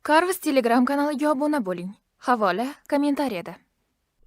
Carvus Telegram kanaliga obuna bo'ling. Havola kommentariyada.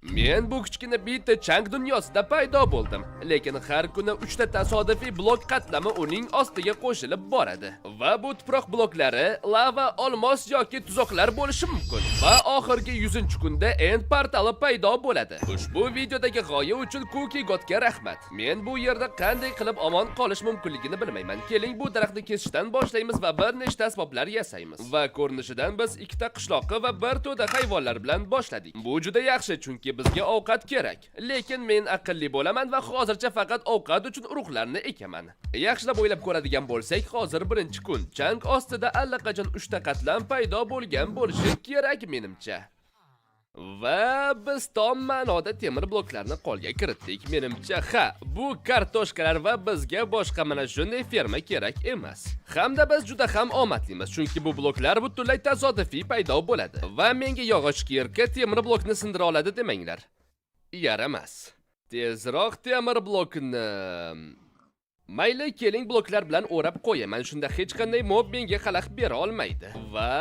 Men bu kichkina bitta chang dunyosida paydo bo'ldim, lekin har kuni 3 ta tasodifiy blok qatlami uning ostiga qo'shilib boradi. Va bu tuproq bloklari lava, olmos yoki tuzoqlar bo'lishi mumkin. Va oxirgi 100-kunda end portali paydo bo'ladi. Ushbu videodagi g'oya uchun Cookie Godga rahmat. Men bu yerda qanday qilib omon qolish mumkinligini bilmayman. Keling bu daraxtni kesishdan boshlaymiz va bir nechta asboblar yasaymiz. Va ko'rinishidan biz ikkita qishloqqa va bir to'da hayvonlar bilan boshladik. Bu juda yaxshi, chunki bizga ovqat kerak. Lekin men aqlli bo'laman va hozircha faqat ovqat uchun urug'larni ekaman. Yaxshilab o'ylab ko'radigan bo'lsak, hozir birinchi kun. Chang ostida allaqachon 3 ta qatlam paydo bo'lgan bo'lishi kerak menimcha. Va biz tom ma'noda temir bloklarni qo'lga kiritdik. Menimcha, bu kartoshkalar va bizga boshqa mana shunday ferma kerak emas. Hamda biz juda ham omadlimiz, chunki bu bloklar butunlay tasodifiy paydo bo'ladi. Va menga yog'och kirka temir blokni sindira oladi demanglar. Yaramas. Tezroq temir blokni mayli, keling bloklar bilan o'rab qo'yaman. Shunda hech qanday mob menga xalaqit bera olmaydi. Va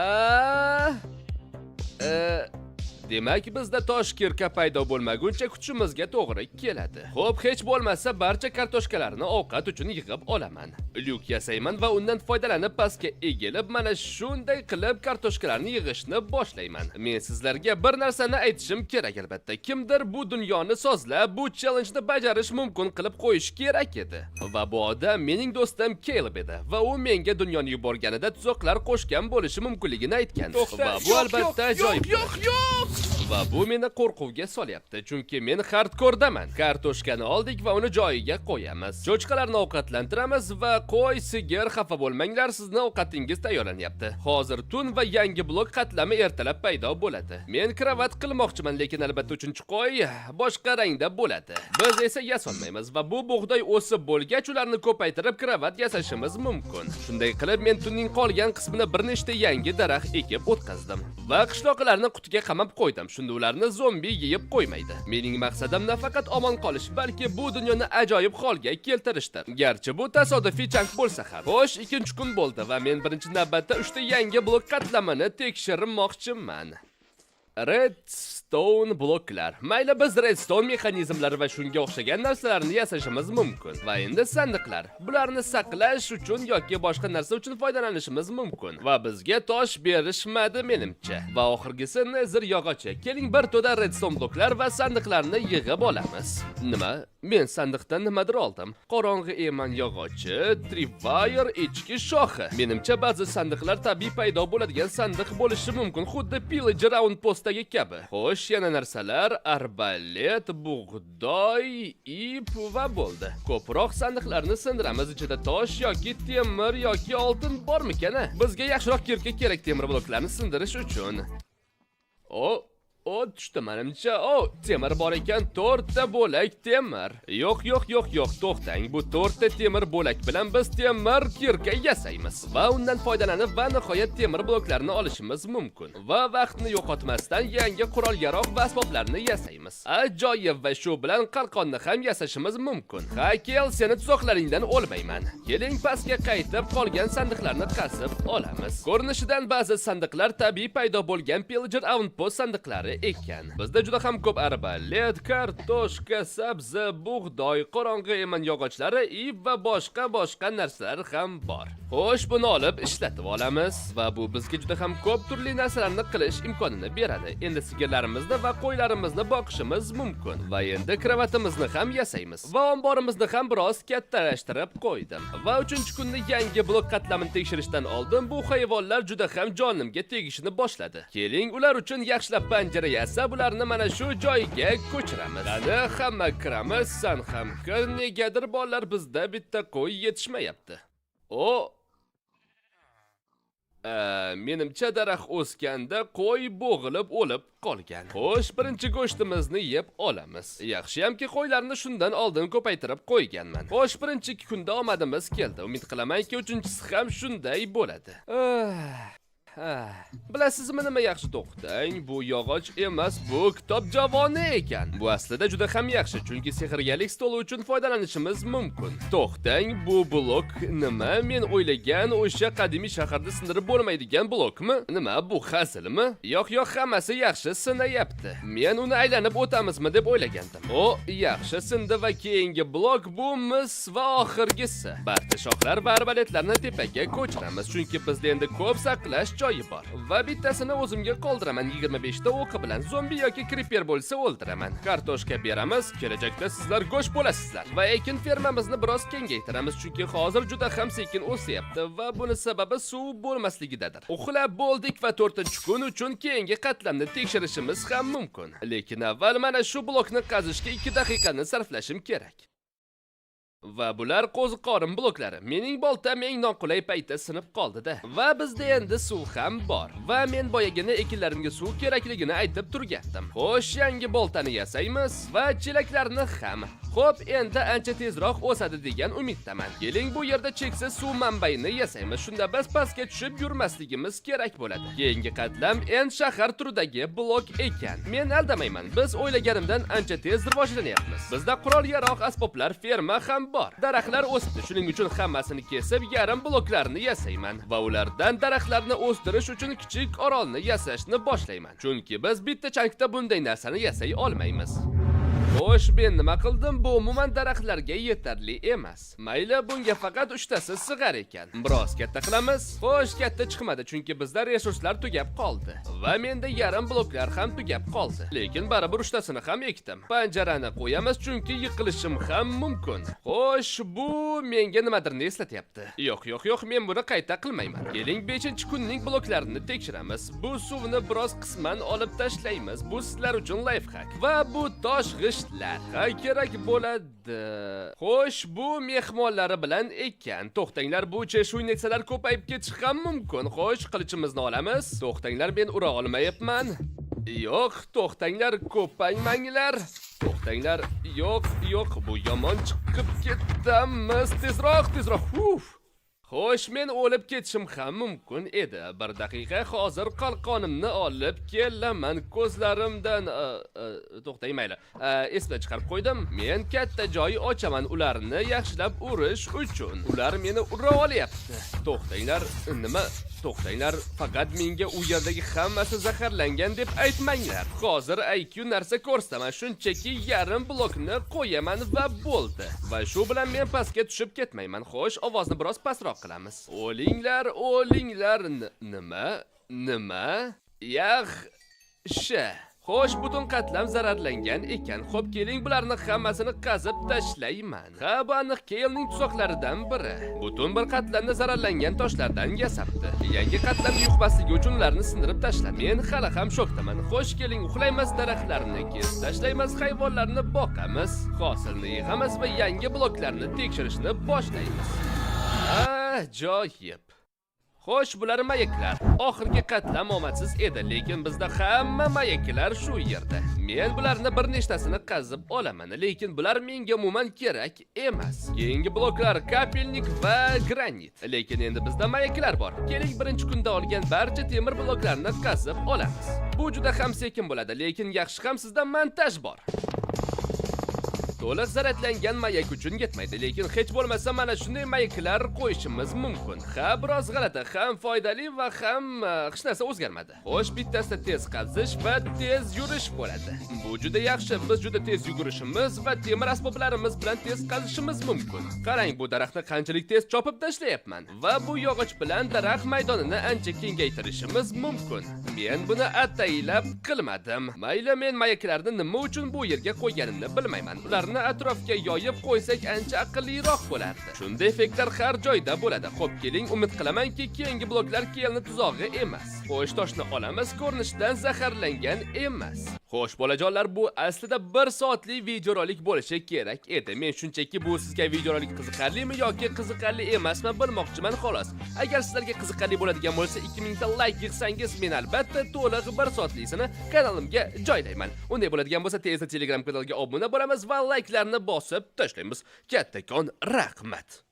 demak, bizda tosh kirka paydo bo'lmaguncha kutishimizga to'g'ri keladi. Xo'p, hech bo'lmasa barcha kartoshkalarni ovqat uchun yig'ib olaman. Lyuk yasayman va undan foydalanib pastga egilib, mana shunday qilib kartoshkalarni yig'ishni boshlayman. Men sizlarga bir narsani aytishim kerak albatta. Kimdir bu dunyoni sozlab, bu challenge-ni bajarish mumkin qilib qo'yish kerak edi. Va bu odam mening do'stim Caleb edi va u menga dunyoni yuborganida tuzoqlar qo'shgan bo'lishi mumkinligini aytgan. Va bu albatta ajoyib. Yo'q. Va bu meni qo'rquvga solyapti, chunki men hardkordaman. Kartoshkani oldik va uni joyiga qo'yamiz. Cho'chqalarni ovqatlantiramiz va qo'y, sigir, xafa bo'lmanglar, sizning ovqatingiz tayyorlanyapti. Hozir tun va yangi blok qatlami ertalab paydo bo'ladi. Men kravat qilmoqchiman, lekin albatta 3-qo'y boshqa rangda bo'ladi. Biz esa yasolmaymiz va bu bug'doy o'sib bo'lgach ularni ko'paytirib kravat yasashimiz mumkin. Shunday qilib men tunning qolgan qismini bir nechta yangi daraxt ekib o'tkazdim va qishloqlarni qutiga qamab qo'ydim. Shunda ularni zombi yeyib qo'ymaydi. Mening maqsadim nafaqat omon qolish, balki bu dunyoni ajoyib holga keltirishdir. Garchi bu tasodifiy chang bo'lsa ham. Xo'sh, 2-kun bo'ldi va men birinchi navbatda 3 ta yangi blok qatlamini tekshirmoqchiman. Redstone bloklar. Mayli, biz redstone mexanizmlari va shunga o'xshagan narsalarni yasashimiz mumkin. Va endi sandiqlar. Bularni saqlash uchun yoki boshqa narsa uchun foydalanishimiz mumkin. Va bizga tosh berishmadi menimcha. Va oxirgisi nezir yog'ochi. Keling bir to'da redstone bloklar va sandiqlarni yig'ib olamiz. Nima? Men sandiqdan nimadir oldim. Qorong'i eman yog'ochi, tripwire, echki shoxi. Menimcha ba'zi sandiqlar tabiiy paydo bo'ladigan sandiq bo'lishi mumkin, xuddi pillager outpostdagi kabi. Xo'sh, yana narsalar: arbalet, bug'doy, ip va bo'ldi. Ko'proq sandiqlarni sindiramiz. Ichida tosh yoki temir yoki oltin bormikan? Bizga yaxshiroq kirka kerak temir bloklarni sindirish uchun. Tushdi menimcha. Temir bor ekan, 4 ta bo'lak temir. Yo'q, to'xtang. Bu 4 ta temir bo'lak bilan biz temir kirka yasaymiz va undan foydalanib va nihoyat temir bloklarni olishimiz mumkin. Va vaqtni yo'qotmasdan yangi qurol-yarog' va asboblarni yasaymiz. Ajoyib, va shu bilan qalqonni ham yasashimiz mumkin. Kel, seni tuzoqlaringdan o'lmayman. Keling pastga qaytib qolgan sandiqlarni qasib olamiz. Ko'rinishidan ba'zi sandiqlar tabiiy paydo bo'lgan pillager outpost sandiqlari ekan. Bizda juda ham ko'p arbalet, kartoshka, sabzi, bug'doy, qorong'i eman yog'ochlari, ip va boshqa narsalar ham bor. Xo'sh, buni olib ishlatib olamiz va bu bizga juda ham ko'p turli narsalarni qilish imkonini beradi. Endi sigirlarimizni va qo'ylarimizni boqishimiz mumkin va endi kravatimizni ham yasaymiz. Va omborimizni ham biroz kattalashtirib qo'ydim. Va 3-kunni yangi blok qatlamini tekshirishdan oldin bu hayvonlar juda ham jonimga tegishini boshladi. Keling, ular uchun yaxshilab panjara yasab, ularni mana shu joyga ko'chiramiz. Qani, hamma kiramiz, san ham kir. Negadir bolalar bizda bitta qo'y yetishmayapti. Menimcha daraxt o'sganda qo'y bo'g'ilib o'lib qolgan. Xo'sh, birinchi go'shtimizni yeb olamiz. Yaxshiyamki qo'ylarni shundan oldin ko'paytirib qo'yganman. Xo'sh, birinchi 2 kunda omadimiz keldi. Umid qilamanki 3-chisi ham shunday bo'ladi. Bilasizmi nima yaxshi to'xtang, bu yog'och emas, bu kitob javoni ekan. Bu aslida juda ham yaxshi, chunki sehrgarlik stoli uchun foydalanishimiz mumkin. To'xtang, bu blok nima? Men o'ylagan o'sha qadimiy shaharda sindirib bo'lmaydigan blokmi? Nima, bu hazilmi? Yo'q, hammasi yaxshi sinayapti. Men uni aylanib o'tamizmi deb o'ylagandim. O, yaxshi sindi va keyingi blok bu mis va oxirgisi. Barcha shoxlar va arbaletlarni tepaga ko'chiramiz, chunki bizda endi ko'p saqlash joyi bor. Va bittasini o'zimga qoldiraman. 25 ta o'qi bilan zombi yoki kriper bo'lsa o'ldiraman. Kartoshka beramiz, kelajakda sizlar go'sht bo'lasizlar. Va ekin fermamizni biroz kengaytiramiz, chunki hozir juda ham sekin o'syapti va buni sababi suv bo'lmasligidadir. Uxlab bo'ldik va 4-kun uchun keyingi qatlamni tekshirishimiz ham mumkin. Lekin avval mana shu blokni qazishga 2 daqiqani sarflashim kerak. Va bular qo'ziqorin bloklari. Mening boltam eng noqulay paytda sinib qoldi-da. Va bizda endi suv ham bor. Va men boyagina ekinlarimga suv kerakligini aytib turgandim. Xo'sh, yangi boltani yasaymiz va chelaklarni ham. Xo'p, endi ancha tezroq o'sadi degan umiddaman. Keling, bu yerda cheksiz suv manbayini yasaymiz. Shunda biz pastga tushib yurmasligimiz kerak bo'ladi. Keyingi qatlam end shahar turidagi blok ekan. Men aldamayman. Biz o'ylaganimdan ancha tez rivojlanyapmiz. Bizda qurol-yarog', asboblar, ferma ham bor. Daraxtlar o'sibdi. Shuning uchun hammasini kesib, yarim bloklarni yasayman va ulardan daraxtlarni o'stirish uchun kichik orolni yasashni boshlayman. Chunki biz bitta chankda bunday narsani yasay olmaymiz. Xo'sh, men nima qildim? Bu umuman daraxtlarga yetarli emas. Mayli, bunga faqat 3 tasi sig'ar ekan. Biroz katta qilamiz. Xo'sh, katta chiqmadi, chunki bizda resurslar tugab qoldi. Va menda yarim bloklar ham tugab qoldi. Lekin baribir 3 tasini ham ekdim. Panjarani qo'yamiz, chunki yiqilishim ham mumkin. Xo'sh, bu menga nimadirni eslatyapti. Yo'q, men buni qayta qilmayman. Keling, 5-kunning bloklarini tekshiramiz. Bu suvni biroz qisman olib tashlaymiz. Bu sizlar uchun lifehack. Va bu tosh g'ishtlar kerak bo'ladi. Xo'sh, bu mehmonlari bilan ekan. To'xtanglar, bu cheshuynetsalar ko'payib ketishi ham mumkin. Xo'sh, qilichimizni olamiz. To'xtanglar, men ura olmayapman. Yo'q, to'xtanglar, ko'paymanglar. To'xtanglar. Yo'q, bu yomon chiqib ketamiz. Tezroq. Xo'sh, men o'lib ketishim ham mumkin edi. 1 daqiqa, hozir qalqonimni olib kelaman. Ko'zlarimdan to'xtay, mayli. Esdan chiqarib qo'ydim. Men katta joy ochaman ularni yaxshilab urish uchun. Ular meni ura olyapti. To'xtanglar, nima? To'xtanglar, faqat menga u yerdagi hammasi zaharlangan deb aytmanglar. Hozir IQ narsa ko'rsataman, shunchaki yarim blokni qo'yaman va bo'ldi. Va shu bilan men pastga tushib ketmayman. Xo'sh, ovozni biroz pastroq qilamiz. O'linglar. Nima? Yaxshi. Xo'sh, butun qatlam zararlangan ekan. Xo'p, keling, bularni hammasini qazib tashlayman. Ha, bu aniq Keylning tuzoqlaridan biri. Butun bir qatlamni zararlangan toshlardan yasabdi. Yangi qatlam yuqmasligi uchun ularni sindirib tashladi. Men hali ham shokdaman. Xo'sh, keling, uxlaymiz, daraxtlarni kesib tashlaymiz, hayvonlarni boqamiz, hosilni yig'amiz va yangi bloklarni tekshirishni boshlaymiz. Ajoyib. Xo'sh, bular mayaklar. Oxirgi qatlam omadsiz edi, lekin bizda hamma mayaklar shu yerda. Men bularni bir nechtasini qazib olaman, lekin bular menga umuman kerak emas. Keyingi bloklar kapelnik va granit. Lekin endi bizda mayaklar bor. Keling, 1-kunda olgan barcha temir bloklarni qazib olamiz. Bu juda ham sekin bo'ladi, lekin yaxshi ham sizda montaj bor. To'liq zaratlangan mayak uchun yetmaydi, lekin hech bo'lmasa mana shunday mayaklar qo'yishimiz mumkin. Ha, biroz g'alati, ham foydali va ham hech narsa o'zgarmadi. Xo'sh, bittasida tez qazish va tez yurish bo'ladi. Bu juda yaxshi. Biz juda tez yugurishimiz va temir asboblarimiz bilan tez qazishimiz mumkin. Qarang, bu daraxtni qanchalik tez chopib tashlayapman va bu yog'och bilan daraxt maydonini ancha kengaytirishimiz mumkin. Men buni ataylab qilmadim. Mayli, men mayaklarni nima uchun bu yerga qo'yganimni bilmayman. Ularni atrofga yoyib qo'ysak ancha aqlliroq bo'lardi. Shunday effektlar har joyda bo'ladi. Xo'p, keling, umid qilamanki, keyingi bloklar Keylni tuzog'i emas. Xo'sh, toshni olamiz, ko'rinishdan zaharlangan emas. Xo'sh, bolajonlar, bu aslida 1 soatlik videorolik bo'lishi kerak edi. Men shunchaki bu sizga videorolik qiziqarlimi yoki qiziqarli emasmi bilmoqchiman xolos. Agar sizlarga qiziqarli bo'ladigan bo'lsa, 2000 ta like yig'sangiz, men albatta to'liq 1 soatlikni kanalimga joylayman. Unday bo'ladigan bo'lsa, tezda Telegram kanaliga obuna bo'lamiz va like'larni bosib tashlaymiz. Kattakon rahmat.